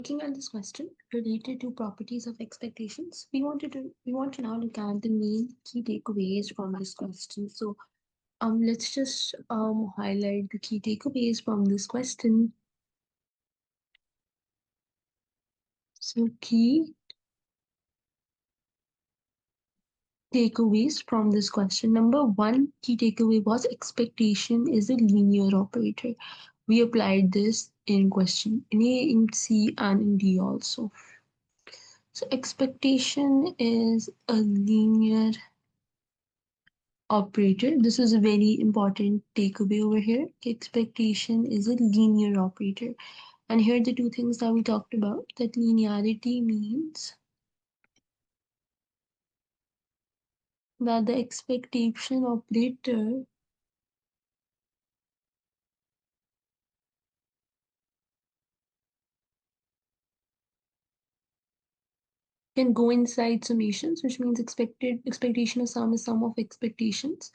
Looking at this question related to properties of expectations, we want to now look at the main key takeaways from this question. So let's just highlight the key takeaways from this question. So key takeaways from this question. Number one key takeaway was expectation is a linear operator. We applied this in question in A, in C, and in D also. So expectation is a linear operator. This is a very important takeaway over here. Expectation is a linear operator. And here are the two things that we talked about. That linearity means that the expectation operator can go inside summations, which means expectation of sum is sum of expectations,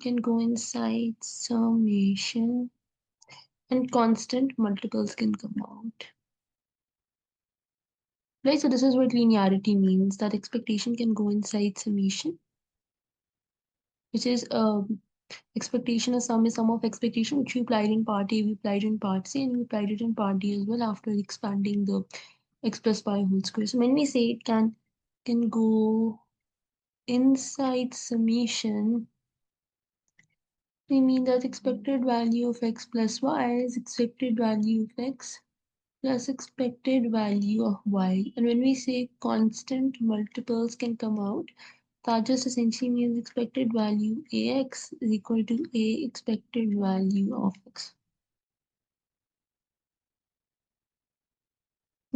can go inside summation, and constant multiples can come out. Right, so this is what linearity means, that expectation can go inside summation, which is expectation of sum is sum of expectation, which we applied in part A, we applied in part C, and we applied it in part D as well after expanding the x plus y whole square. So when we say it can go inside summation, we mean that expected value of x plus y is expected value of x plus expected value of y. And when we say constant multiples can come out, that just essentially means expected value ax is equal to a expected value of x.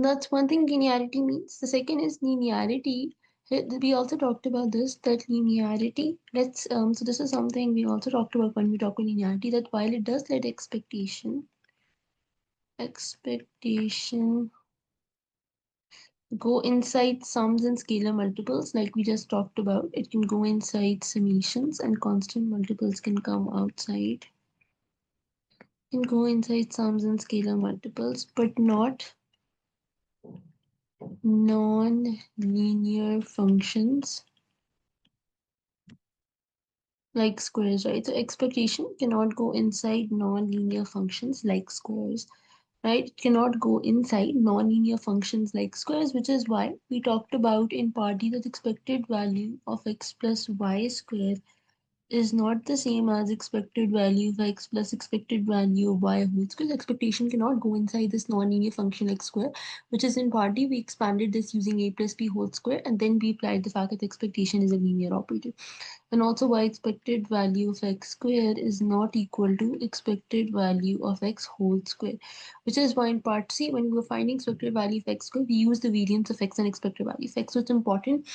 That's one thing linearity means. The second is linearity. We also talked about this, that linearity. So this is something we also talked about when we talk about linearity, that while it does let expectation go inside sums and scalar multiples, like we just talked about. It can go inside summations and constant multiples can come outside. Can go inside sums and scalar multiples, but not non-linear functions like squares, right? So expectation cannot go inside non-linear functions like squares, right? It cannot go inside non-linear functions like squares, which is why we talked about in part D that expected value of x plus y squared is not the same as expected value of x plus expected value of y whole square. Expectation cannot go inside this non-linear function x square, which is in part D. We expanded this using a plus b whole square, and then we applied the fact that expectation is a linear operator. And also why expected value of x square is not equal to expected value of x whole square, which is why in part C, when we were finding expected value of x square, we use the variance of x and expected value of x. So it's important.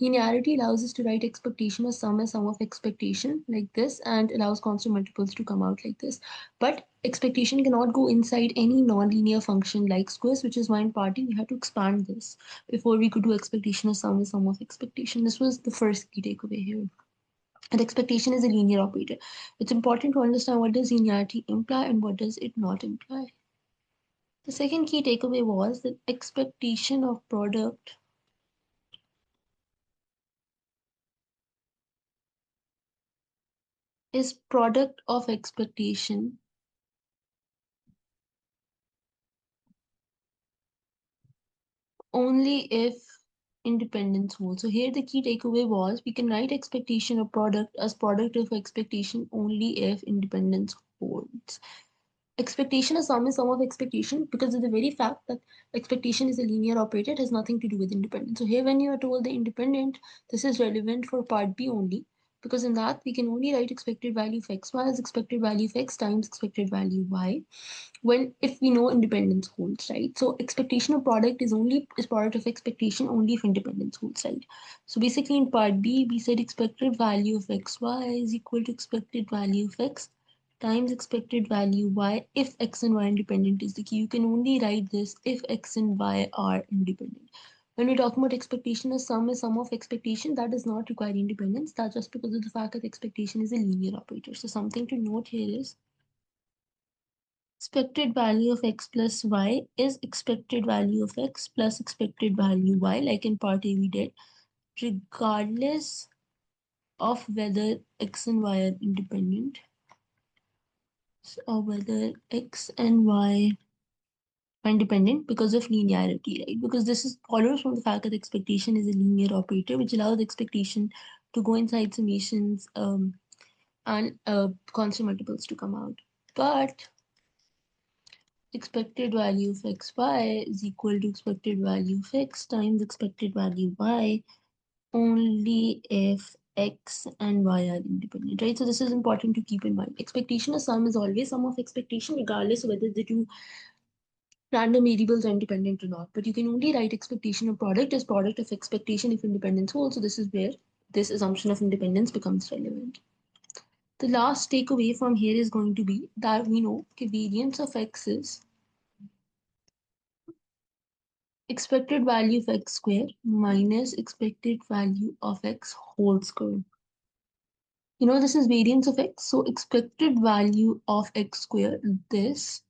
Linearity allows us to write expectation as sum of expectation like this and allows constant multiples to come out like this. But expectation cannot go inside any non-linear function like squares, which is why in part D we had to expand this before we could do expectation as sum of expectation. This was the first key takeaway here. And expectation is a linear operator. It's important to understand what does linearity imply and what does it not imply. The second key takeaway was that expectation of product is product of expectation only if independence holds. So here the key takeaway was we can write expectation of product as product of expectation only if independence holds. Expectation is sum of expectation because of the very fact that expectation is a linear operator. It has nothing to do with independence. So here when you are told the independent, this is relevant for part B only, because in that we can only write expected value of xy as expected value of x times expected value y when if we know independence holds, right? So expectation of product is product of expectation only if independence holds, right? So basically in part B we said expected value of xy is equal to expected value of x times expected value y if x and y independent is the key. You can only write this if x and y are independent. When we're talking about expectation as sum of expectation, that does not require independence. That's just because of the fact that expectation is a linear operator. So something to note here is Expected value of x plus y is expected value of x plus expected value y, like in part A we did, regardless of whether x and y are independent or whether x and y are independent because of linearity, right? Because this is follows from the fact that expectation is a linear operator, which allows expectation to go inside summations and constant multiples to come out. But expected value of xy is equal to expected value of x times expected value y only if x and y are independent, right? So this is important to keep in mind. Expectation of sum is always sum of expectation, regardless of whether the two random variables are independent or not. But you can only write expectation of product as product of expectation if independence holds. So this is where this assumption of independence becomes relevant. The last takeaway from here is going to be that we know the variance of x is expected value of x squared minus expected value of x whole squared. You know, this is variance of x, so expected value of x squared, this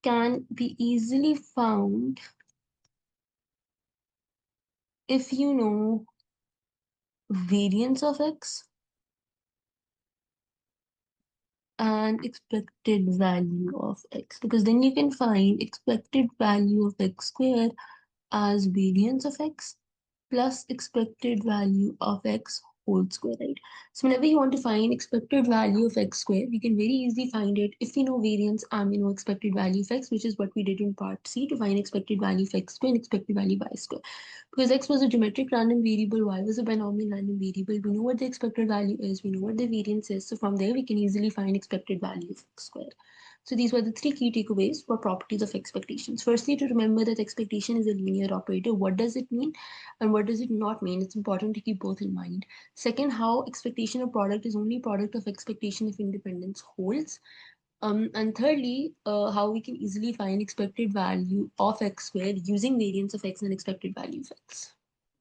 can be easily found if you know variance of x and expected value of x, because then you can find expected value of x squared as variance of x plus expected value of x whole square, right? So whenever you want to find expected value of x square, we can very easily find it if we know variance and we know expected value of x, which is what we did in part C to find expected value of x square and expected value of y square. Because x was a geometric random variable, y was a binomial random variable, we know what the expected value is, we know what the variance is. So from there, we can easily find expected value of x squared. So these were the three key takeaways for properties of expectations. Firstly, to remember that expectation is a linear operator. What does it mean and what does it not mean? It's important to keep both in mind. Second, how expectation of product is only product of expectation if independence holds. And thirdly, how we can easily find expected value of x squared using variance of x and expected value of x.